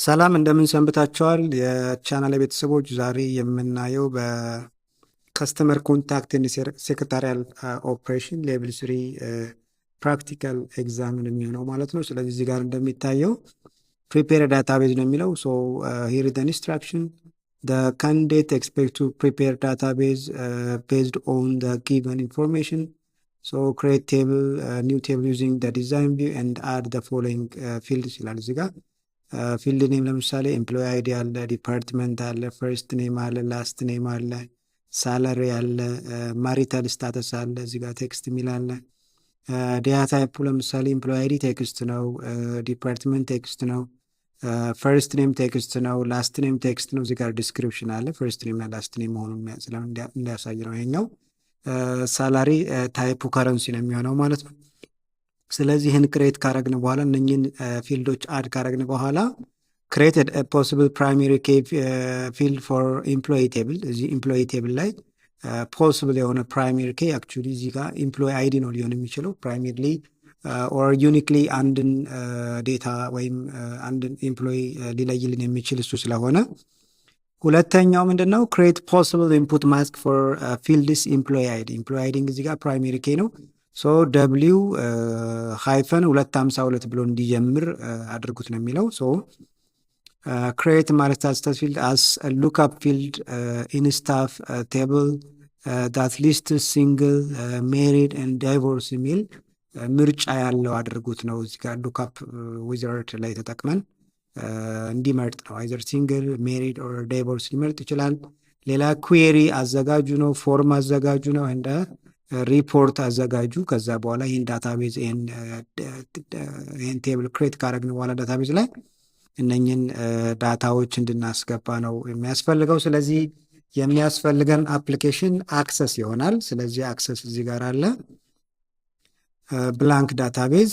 ሰላም እንደምን ሰንብታችኋል? የቻናል ቤተሰቦች ዛሬ የምናየው በከስተመር ኮንታክት ሴክሬታሪያል ኦፕሬሽን ሌቭል 3 ፕራክቲካል ኤግዛምን የሚሆነው ማለት ነው። ስለዚህ እዚህ ጋር እንደሚታየው ፕሪፔር ዳታቤዝ ነው የሚለው። ሶ ሂር ኢዝ ኢንስትራክሽን the candidate expect to prepare database based on the given information. So create table, new table using the design view and add the following fields ይላል እዚህ ጋር ፊልድ ኔም ለምሳሌ ኤምፕሎይ አይዲ አለ፣ ዲፓርትመንት አለ፣ ፈርስት ኔም አለ፣ ላስት ኔም አለ፣ ሳላሪ አለ፣ ማሪታል ስታተስ አለ፣ እዚህ ጋር ቴክስት የሚል አለ። ዴታ ታይፑ ለምሳሌ ኤምፕሎይ አይዲ ቴክስት ነው፣ ዲፓርትመንት ቴክስት ነው፣ ፈርስት ኔም ቴክስት ነው፣ ላስት ኔም ቴክስት ነው። እዚህ ጋር ዲስክሪፕሽን አለ፣ ፈርስት ኔም እና ላስት ኔም መሆኑን እንዲያሳይ ነው ይሄኛው። ሳላሪ ታይፑ ከረንሲ ነው የሚሆነው ማለት ነው። ስለዚህ ይህን ክሬት ካረግን በኋላ እነኝን ፊልዶች አድ ካረግን በኋላ ክሬት ፖሲብል ፕራይመሪ ኬ ፊልድ ፎር ኤምፕሎይ ቴብል። እዚህ ኤምፕሎይ ቴብል ላይ ፖሲብል የሆነ ፕራይመሪ ኬ አክቹዋሊ እዚህ ጋር ኤምፕሎይ አይዲ ነው ሊሆን የሚችለው። ፕራይመሪሊ ኦር ዩኒክሊ አንድን ዴታ ወይም አንድን ኤምፕሎይ ሊለይልን የሚችል እሱ ስለሆነ፣ ሁለተኛው ምንድን ነው? ክሬት ፖሲብል ኢንፑት ማስክ ፎር ፊልድስ ኤምፕሎይ አይዲ። ኤምፕሎይ አይዲ እዚህ ጋር ፕራይመሪ ኬ ነው። ሶ ደብሊው ሃይፈን 252 ብሎ እንዲጀምር አድርጉት ነው የሚለው። ሶ ክሬት ማለት ስታተስ ፊልድ አስ ሉክአፕ ፊልድ ኢን ስታፍ ቴብል ዳት ሊስት ሲንግል ሜሪድ ኤንድ ዳይቮርስ የሚል ምርጫ ያለው አድርጉት ነው። እዚህ ጋር ሉክአፕ ዊዘርድ ላይ ተጠቅመን እንዲመርጥ ነው። አይዘር ሲንግል ሜሪድ ኦር ዳይቮርስ ሊመርጥ ይችላል። ሌላ ኩዌሪ አዘጋጁ ነው፣ ፎርም አዘጋጁ ነው፣ እንደ ሪፖርት አዘጋጁ። ከዛ በኋላ ይህን ዳታቤዝ ይህን ቴብል ክሬት ካረግን በኋላ ዳታቤዝ ላይ እነኝን ዳታዎች እንድናስገባ ነው የሚያስፈልገው። ስለዚህ የሚያስፈልገን አፕሊኬሽን አክሰስ ይሆናል። ስለዚህ አክሰስ እዚህ ጋር አለ፣ ብላንክ ዳታቤዝ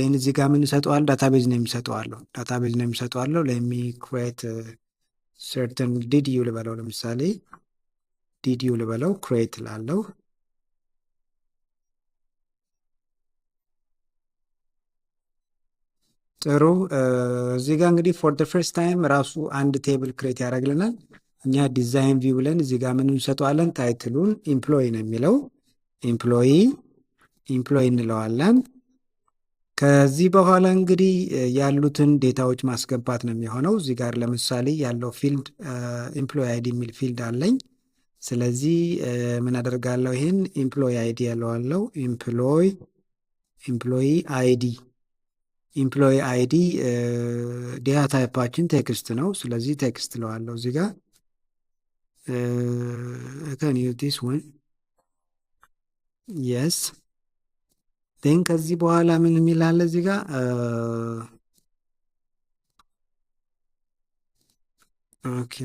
ን እዚህ ጋር ምን ይሰጠዋል? ዳታቤዝ ነው የሚሰጠዋለሁ። ዳታቤዝ ነው የሚሰጠዋለሁ። ለሚ ክሬት ሰርተን ዲዲዩ ልበለው፣ ለምሳሌ ዲዲዩ ልበለው፣ ክሬት ላለው ጥሩ። እዚህ ጋር እንግዲህ ፎር ደ ፈርስት ታይም ራሱ አንድ ቴብል ክሬት ያደርግልናል። እኛ ዲዛይን ቪው ብለን እዚህ ጋር ምን እንሰጠዋለን? ታይትሉን ኢምፕሎይ ነው የሚለው፣ ኢምፕሎይ እንለዋለን። ከዚህ በኋላ እንግዲህ ያሉትን ዴታዎች ማስገባት ነው የሚሆነው። እዚህ ጋር ለምሳሌ ያለው ፊልድ ኢምፕሎይ አይዲ የሚል ፊልድ አለኝ። ስለዚህ ምን አደርጋለሁ? ይህን ኢምፕሎይ አይዲ ያለዋለው ኢምፕሎይ አይዲ ዴታ ታይፓችን ቴክስት ነው። ስለዚህ ቴክስት ለዋለው እዚህ ጋር ዲስ ወን የስ ን ከዚህ በኋላ ምን የሚላለ እዚህ ጋር ኦኬ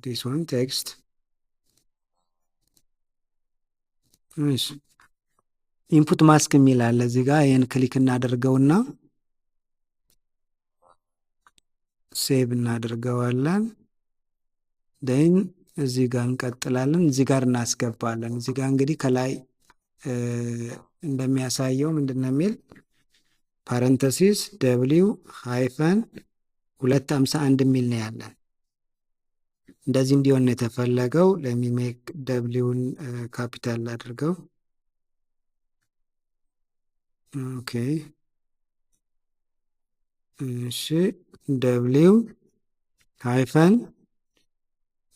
ዲስ ወን ቴክስት ኢንፑት ማስክ የሚል አለ እዚህ ጋር። ይህን ክሊክ እናደርገውና ሴቭ እናደርገዋለን። ደን እዚህ ጋር እንቀጥላለን። እዚህ ጋር እናስገባለን። እዚህ ጋር እንግዲህ ከላይ እንደሚያሳየው ምንድን ነው የሚል ፓረንተሲስ ደብሊው ሃይፈን 251 የሚል ነው ያለን። እንደዚህ እንዲሆን የተፈለገው ለሚሜክ ደብሊውን ካፒታል አድርገው። ኦኬ እሺ፣ ደብሊው ሃይፈን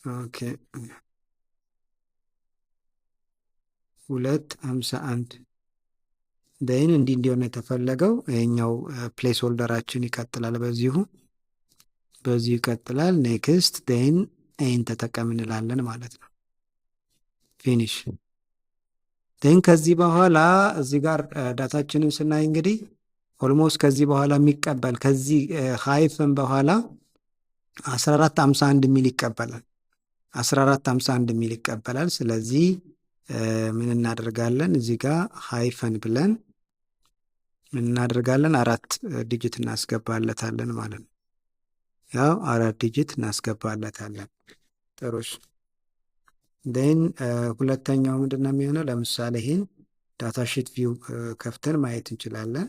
ኦኬ 251 ደን እንዲህ እንዲሆን የተፈለገው። ይሄኛው ፕሌስ ሆልደራችን ይቀጥላል፣ በዚሁ ይቀጥላል። ኔክስት ደን ይህን ተጠቀም እንላለን ማለት ነው። ፊኒሽ ደን ከዚህ በኋላ እዚህ ጋር ዳታችንን ስናይ እንግዲህ ኦልሞስት ከዚህ በኋላ የሚቀበል ከዚህ ሃይፈን በኋላ 1451 የሚል ይቀበላል። 1451 የሚል ይቀበላል። ስለዚህ ምን እናደርጋለን? እዚህ ጋር ሃይፈን ብለን ምን እናደርጋለን? 4 ዲጂት እናስገባለታለን ማለት ነው። ያው 4 ዲጂት እናስገባለታለን። ጥሩሽ ን ሁለተኛው ምንድን ነው የሚሆነው? ለምሳሌ ይህን ዳታ ሺት ቪው ከፍተን ማየት እንችላለን።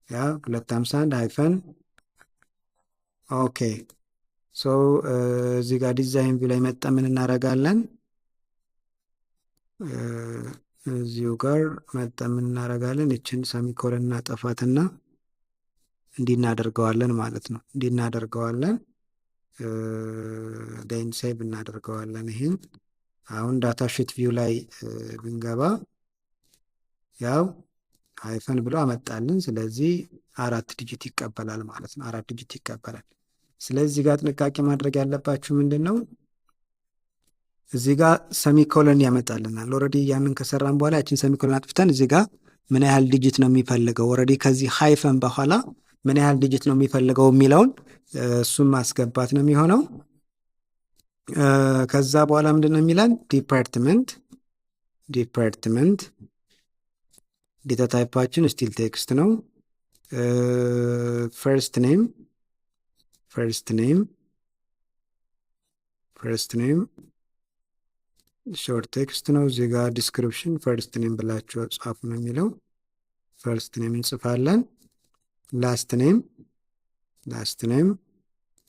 ያ 251 ሃይፈን ኦኬ። ሶ እዚህ ጋር ዲዛይን ቪው ላይ መጣ ምን እናደርጋለን? እዚሁ ጋር መጣ ምን እናደርጋለን? ይችን ሰሚኮለን እናጠፋትና እንዲህ እናደርገዋለን ማለት ነው። እንዲህ እናደርገዋለን ዴን ሴቭ እናደርገዋለን። ይህን አሁን ዳታ ሺት ቪው ላይ ብንገባ ያው ሃይፈን ብሎ አመጣልን። ስለዚህ 4 ዲጂት ይቀበላል ማለት ነው። 4 ዲጂት ይቀበላል። ስለዚህ ጋር ጥንቃቄ ማድረግ ያለባችሁ ምንድን ነው? እዚህ ጋር ሰሚኮሎን ያመጣልናል። ኦልሬዲ ያንን ከሰራን በኋላ ያችን ሰሚኮሎን አጥፍተን እዚህ ጋር ምን ያህል ዲጂት ነው የሚፈልገው፣ ኦልሬዲ ከዚህ ሃይፈን በኋላ ምን ያህል ዲጂት ነው የሚፈልገው የሚለውን እሱን ማስገባት ነው የሚሆነው። ከዛ በኋላ ምንድን ነው የሚለን? ዲፓርትመንት ዴታ ታይፓችን ስቲል ቴክስት ነው። ፈርስት ኔም ሾርት ቴክስት ነው። እዚህ ጋር ዲስክሪፕሽን ፈርስት ኔም ብላችሁ ጻፉ ነው የሚለው። ፈርስት ኔም እንጽፋለን። ላስት ኔም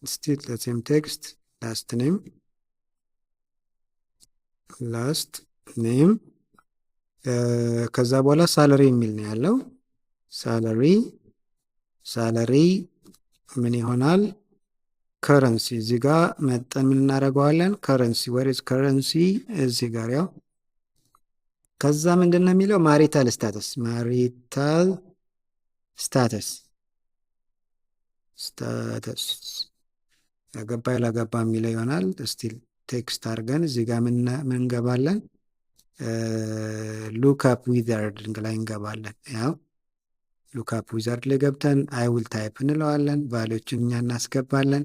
ስቲል ሴም ቴክስት ላስት ኔም ከዛ በኋላ ሳለሪ የሚል ነው ያለው። ሳለሪ ምን ይሆናል? ከረንሲ እዚህ ጋር መጠን ምን እናደርገዋለን? ከረንሲ ወይስ ከረንሲ እዚህ ጋር ያው ከዛ ምንድን ነው የሚለው? ማሪታል ስታተስ ያገባ ያላገባ የሚለው ይሆናል። ስቲል ቴክስት አድርገን እዚህ ጋር ምን እንገባለን? ሉክአፕ ዊዛርድ ላይ እንገባለን። ያው ሉክአፕ ዊዛርድ ላይ ገብተን አይ ዊል ታይፕ እንለዋለን። ቫሊዎችን እኛ እናስገባለን።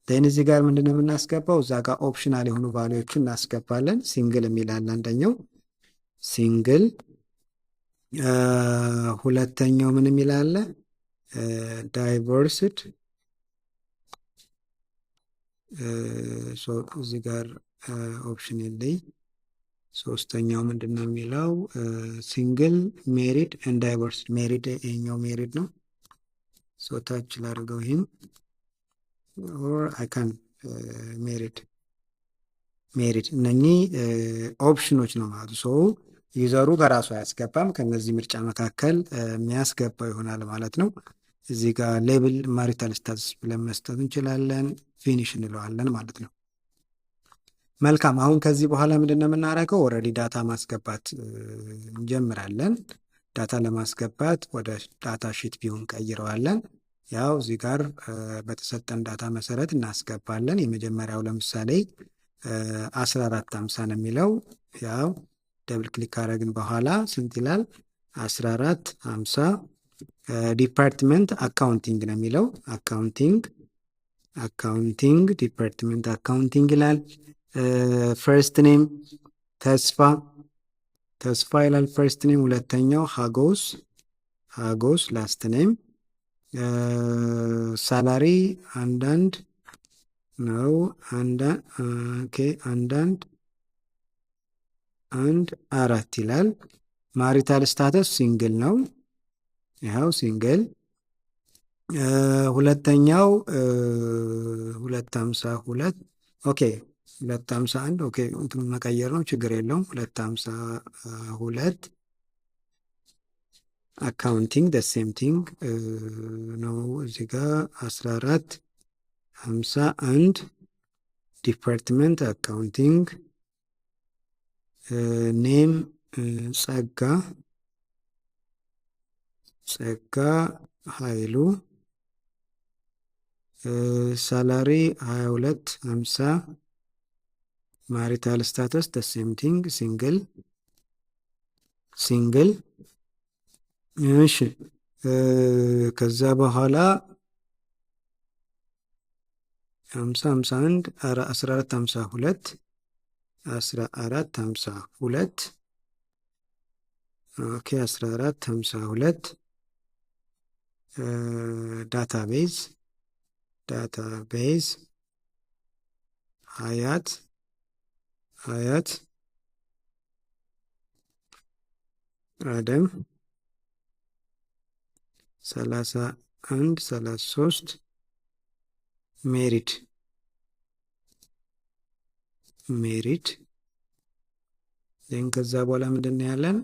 ን እዚህ ጋር ምንድነው የምናስገባው? እዛ ጋር ኦፕሽናል የሆኑ ቫሊዎችን እናስገባለን። ሲንግል የሚላል አንደኛው ሲንግል። ሁለተኛው ምን የሚላለ? ዳይቨርስድ። እዚህ ጋር ኦፕሽን የለይ። ሶስተኛው ምንድን ነው የሚለው? ሲንግል ሜሪድ ኤንድ ዳይቨርስድ። ሜሪድ ይሄኛው ሜሪድ ነው። ታች ላድርገው ይህም ኦር አይ ካን ሜሪድ እነኚህ ኦፕሽኖች ነው ማለት ሰው ዩዘሩ በራሱ አያስገባም። ከነዚህ ምርጫ መካከል የሚያስገባው ይሆናል ማለት ነው። እዚህ ጋር ሌብል ማሪታል ስታትስ ብለን መስጠት እንችላለን። ፊኒሽ እንለዋለን ማለት ነው። መልካም። አሁን ከዚህ በኋላ ምንድን ነው የምናደርገው? ኦልሬዲ ዳታ ማስገባት እንጀምራለን። ዳታ ለማስገባት ወደ ዳታ ሺት ቪው እንቀይረዋለን። ያው እዚህ ጋር በተሰጠን ዳታ መሰረት እናስገባለን። የመጀመሪያው ለምሳሌ 1450 ነው የሚለው። ያው ደብል ክሊክ ካረግን በኋላ ስንት ይላል? 1450 ዲፓርትመንት አካውንቲንግ ነው የሚለው። አካውንቲንግ ዲፓርትመንት አካውንቲንግ ይላል። ፈርስት ኔም ተስፋ ይላል ፈርስት ኔም። ሁለተኛው ሀጎስ ላስት ኔም። ሳላሪ አንዳንድ ነው። አንድ 4 ይላል። ማሪታል ስታተስ ሲንግል ነው። ይኸው ሲንግል። ሁለተኛው 252 ኦኬ 251 ኦኬ እንትኑ መቀየር ነው ችግር የለውም። 252 አካውንቲንግ ሴም ቲንግ ነው። እዚህ ጋር 1451 ዲፓርትመንት አካውንቲንግ። ኔም ጸጋ ኃይሉ። ሳላሪ 2250 ማሪታል ስታተስ ሴም ቲንግ ሲንግል። እሺ ከዛ በኋላ 51 1452 ኦኬ 1452 ዳታቤዝ ሀያት አደም 31 33 ሜሪድ ዜን ከዛ በኋላ ምንድን ነው ያለን?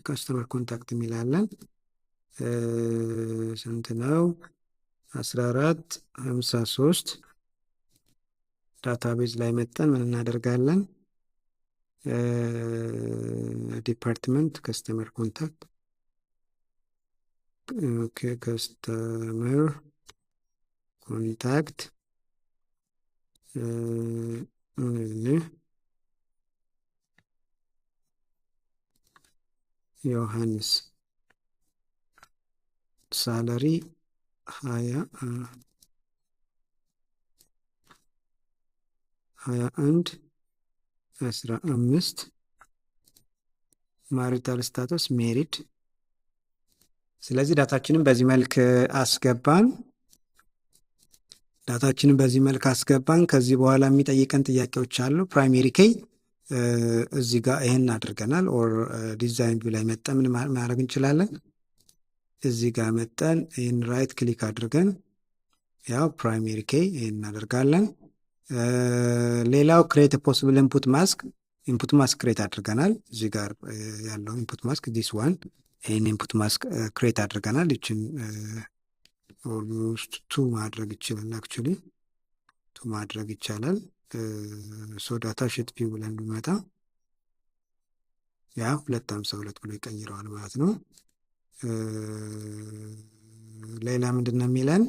ከስተመር ኮንታክት የሚላለን ስንት ነው? 1453 ዳታቤዝ ላይ መጠን ምን እናደርጋለን? ዲፓርትመንት ከስተመር ኮንታክት ከስተመር ኮንታክት ዮሐንስ ሳለሪ 21 15 ማሪታል ስታተስ ሜሪድ። ስለዚህ ዳታችንን በዚህ መልክ አስገባን። ከዚህ በኋላ የሚጠይቀን ጥያቄዎች አሉ። ፕራይሜሪ ኬይ እዚህ ጋር ይሄን አድርገናል። ኦር ዲዛይን ቪው ላይ መጠን ምን ማድረግ እንችላለን? እዚህ ጋር መጠን ይህን ራይት ክሊክ አድርገን ያው ፕራይሜሪ ኬይ ይህን እናደርጋለን። ሌላው ክሬት ፖሲብል ኢንፑት ማስክ ክሬት አድርገናል። እዚህ ጋር ያለው ኢንፑት ማስክ ዲስ ዋን ይህን ኢንፑት ማስክ ክሬት አድርገናል። ይችን ኦልሞስት ቱ ማድረግ ይችላል። አክቹሊ ቱ ማድረግ ይቻላል። ሶ ዳታ ሽት ቪው ብለን ብንመጣ ያ 252 ብሎ ይቀይረዋል ማለት ነው። ሌላ ምንድን ነው የሚለን?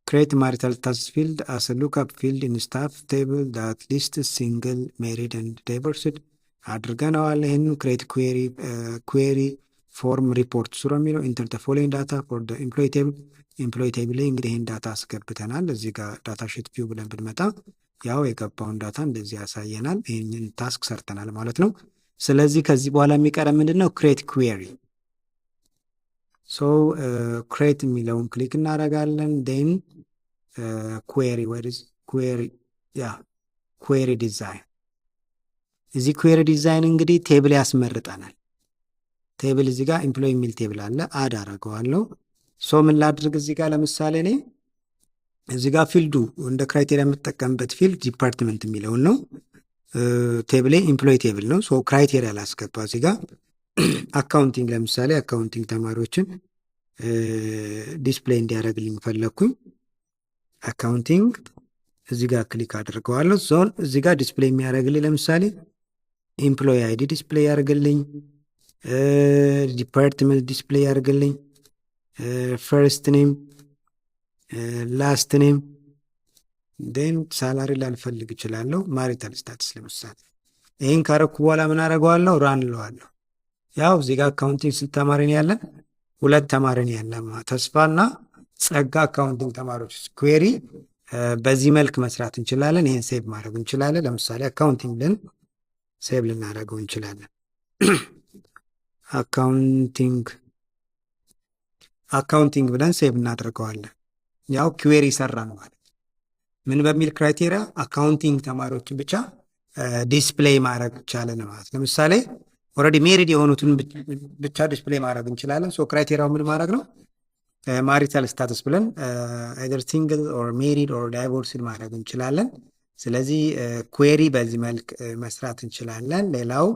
ክሬት ማሪታል ስታተስ ፊልድ አስ ሉክአፕ ፊልድ ኢን ስታፍ ቴብል ዳት ሊስት ሲንግል ሜሪድ ኤንድ ዳይቨርስድ አድርገነዋል። ይህን ክሬት ኩዌሪ ፎርም ሪፖርት ሱሮ የሚለው ኢንተር ዘ ፎሎዊንግ ዳታ ፎር ዘ ኤምፕሎይ ቴብል ላይ እንግዲህ ይህን ዳታ አስገብተናል። እዚህ ጋር ዳታ ሽት ቪው ብለን ብንመጣ ያው የገባውን ዳታ እንደዚህ ያሳየናል። ይህንን ታስክ ሰርተናል ማለት ነው። ስለዚህ ከዚህ በኋላ የሚቀረ ምንድን ነው? ክሬት ኩዌሪ። ሶ ክሬት የሚለውን ክሊክ እናደርጋለን። ዴን ኩዌሪ ዲዛይን። እዚህ ኩዌሪ ዲዛይን እንግዲህ ቴብል ያስመርጠናል። ቴብል እዚህ ጋር ኤምፕሎይ የሚል ቴብል አለ። አድ አደርገዋለሁ። ሶ ምን ላድርግ? እዚህ ጋር ለምሳሌ እኔ እዚህ ጋር ፊልዱ እንደ ክራይቴሪያ የምጠቀምበት ፊልድ ዲፓርትመንት የሚለውን ነው። ቴብሌ ኤምፕሎይ ቴብል ነው። ሶ ክራይቴሪያ ላስገባ እዚህ ጋር አካውንቲንግ፣ ለምሳሌ አካውንቲንግ ተማሪዎችን ዲስፕሌይ እንዲያደርግልኝ ፈለግኩኝ። አካውንቲንግ እዚህ ጋር ክሊክ አድርገዋለሁ። ዞን እዚህ ጋር ዲስፕሌይ የሚያደርግልኝ ለምሳሌ ኤምፕሎይ አይዲ ዲስፕሌይ ያደርግልኝ፣ ዲፓርትመንት ዲስፕሌይ ያደርግልኝ፣ ፈርስት ኔም፣ ላስት ኔም፣ ዴን ሳላሪ ላልፈልግ እችላለሁ። ማሪታል ስታትስ ለምሳሌ ይህን ካረኩ በኋላ ምን አደርገዋለሁ? ራን እለዋለሁ። ያው እዚህ ጋር አካውንቲንግ ስንት ተማሪ ነው ያለን? 2 ተማሪ ነው ያለን። ተስፋና ጸጋ አካውንቲንግ ተማሪዎች ኩዌሪ በዚህ መልክ መስራት እንችላለን። ይህን ሴቭ ማድረግ እንችላለን። ለምሳሌ አካውንቲንግ ብለን ሴቭ ልናደርገው እንችላለን። አካውንቲንግ ብለን ሴቭ እናደርገዋለን። ያው ኩዌሪ ሰራን ማለት ምን በሚል ክራይቴሪያ? አካውንቲንግ ተማሪዎችን ብቻ ዲስፕሌይ ማድረግ ይቻላል ማለት። ለምሳሌ ኦልሬዲ ሜሪድ የሆኑትን ብቻ ዲስፕሌይ ማድረግ እንችላለን። ሶ ክራይቴሪያው ምን ማድረግ ነው? ማሪታል ስታተስ ብለን አይደር ሲንግል ኦር ሜሪድ ኦር ዳይቮርስድ ማድረግ እንችላለን። ስለዚህ ኩዌሪ በዚህ መልክ መስራት እንችላለን። ሌላው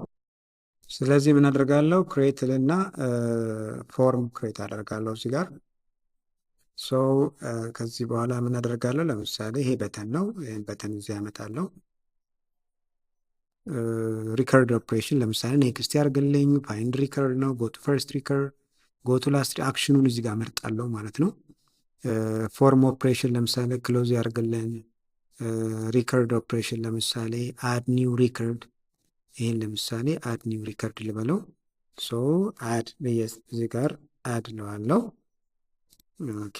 ስለዚህ ምን አደርጋለሁ? ክሬት ልና ፎርም ክሬት አደርጋለሁ እዚህ ጋር። ሶ ከዚህ በኋላ ምን አደርጋለሁ? ለምሳሌ ይሄ በተን ነው። ይህን በተን እዚህ ያመጣለሁ። ሪከርድ ኦፕሬሽን ለምሳሌ ኔክስት ያርግልኝ። ፋይንድ ሪከርድ ነው። ጎቱ ፈርስት ሪከርድ፣ ጎቱ ላስት አክሽኑን እዚህ ጋር መርጣለሁ ማለት ነው። ፎርም ኦፕሬሽን ለምሳሌ ክሎዝ ያርግልኝ። ሪከርድ ኦፕሬሽን ለምሳሌ አድ ኒው ሪከርድ፣ ይህን ለምሳሌ አድ ኒው ሪከርድ ልበለው። ሶ አድ እዚህ ጋር አድ ለዋለው። ኦኬ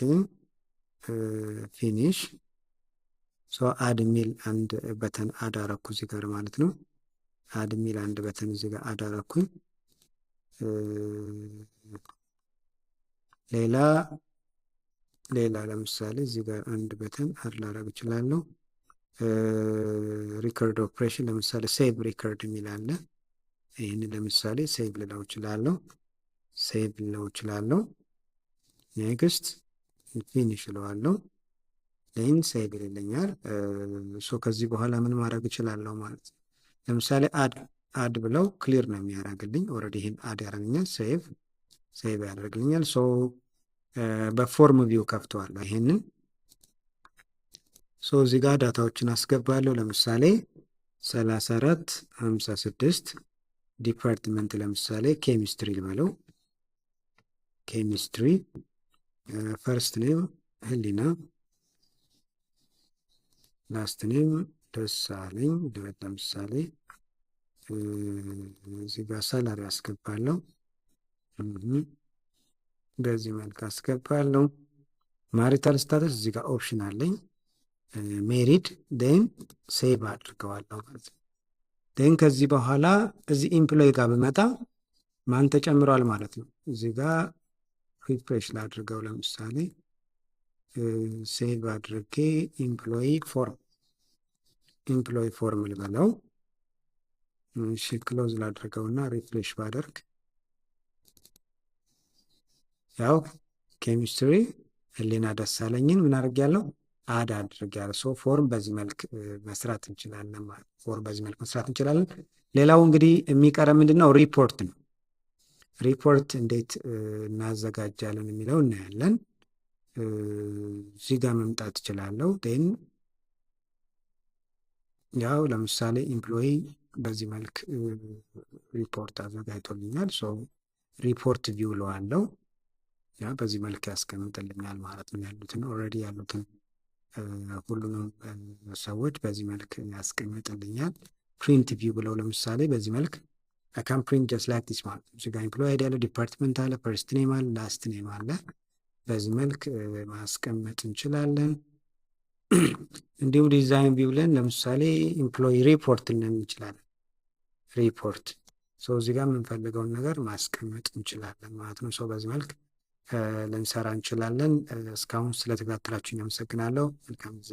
ፊኒሽ። ሶ አድ የሚል አንድ በተን አድ አረኩ እዚህ ጋር ማለት ነው። አድ የሚል አንድ በተን እዚህ ጋር አድ አረኩኝ። ሌላ ለምሳሌ እዚህ ጋር አንድ በተን አድ ላረግ እችላለሁ። ሪከርድ ኦፕሬሽን ለምሳሌ ሴቭ ሪከርድ የሚል አለ። ይህን ለምሳሌ ሴቭ ልለው እችላለሁ። ኔክስት ፊኒሽ እለዋለሁ። ሌን ሴቭ ይለኛል። ሶ ከዚህ በኋላ ምን ማድረግ እችላለሁ ማለት ነው። ለምሳሌ አድ ብለው ክሊር ነው የሚያደርግልኝ። ኦልሬዲ ይህን አድ ያደርግልኛል። ሴቭ ያደርግልኛል። ሶ በፎርም ቪው ከፍተዋለሁ ይሄንን። ሶ እዚህ ጋር ዳታዎችን አስገባለሁ። ለምሳሌ 3456 ዲፓርትመንት ለምሳሌ ኬሚስትሪ ልበለው። ኬሚስትሪ ፈርስት ኔም ህሊና፣ ላስት ኔም ደሳለኝ ልበል። ለምሳሌ እዚህ ጋር ሳላሪ አስገባለሁ። በዚህ መልክ አስገባለሁ። ማሪታል ስታተስ እዚህ ጋር ኦፕሽን አለኝ። ሜሪድ ን ሴቭ አድርገዋለሁ ማለት ነው። ን ከዚህ በኋላ እዚህ ኢምፕሎይ ጋር ብመጣ ማን ተጨምሯል ማለት ነው። እዚህ ጋር ሪፍሬሽ ላድርገው። ለምሳሌ ሴቭ አድርጌ ኢምፕሎይ ፎርም ልበለው። እሺ ክሎዝ ላድርገውና ሪፍሬሽ ባደርግ ያው ኬሚስትሪ ህሊና ደሳለኝን ምን አድርጌያለሁ? አድ አድርጌያለሁ። ሶ ፎርም በዚህ መልክ መስራት እንችላለን ማለት ፎርም በዚህ መልክ መስራት እንችላለን። ሌላው እንግዲህ የሚቀረ ምንድን ነው? ሪፖርት ነው። ሪፖርት እንዴት እናዘጋጃለን የሚለው እናያለን። እዚህ ጋር መምጣት እችላለሁ። ን ያው ለምሳሌ ኢምፕሎይ በዚህ መልክ ሪፖርት አዘጋጅቶልኛል። ሶ ሪፖርት ቪው ለዋለው ያ በዚህ መልክ ያስቀምጥልኛል ማለት ነው። ያሉትን ኦልሬዲ ያሉትን ሁሉንም ሰዎች በዚህ መልክ ያስቀምጥልኛል። ፕሪንት ቪው ብለው ለምሳሌ በዚህ መልክ አካን ፕሪንት ጀስት ላይክ ዲስ ማለት ነው። እዚህ ጋር ኢምፕሎይ አይዲ አለ፣ ዲፓርትመንት አለ፣ ፈርስት ኔም አለ፣ ላስት ኔም አለ። በዚህ መልክ ማስቀመጥ እንችላለን። እንዲሁም ዲዛይን ቪው ብለን ለምሳሌ ኢምፕሎይ ሪፖርት ልንን እንችላለን። ሪፖርት ሰው እዚህ ጋር የምንፈልገውን ነገር ማስቀመጥ እንችላለን ማለት ነው። ሰው በዚህ መልክ ልንሰራ እንችላለን። እስካሁን ስለተከታተላችሁኝ አመሰግናለሁ። መልካም ጊዜ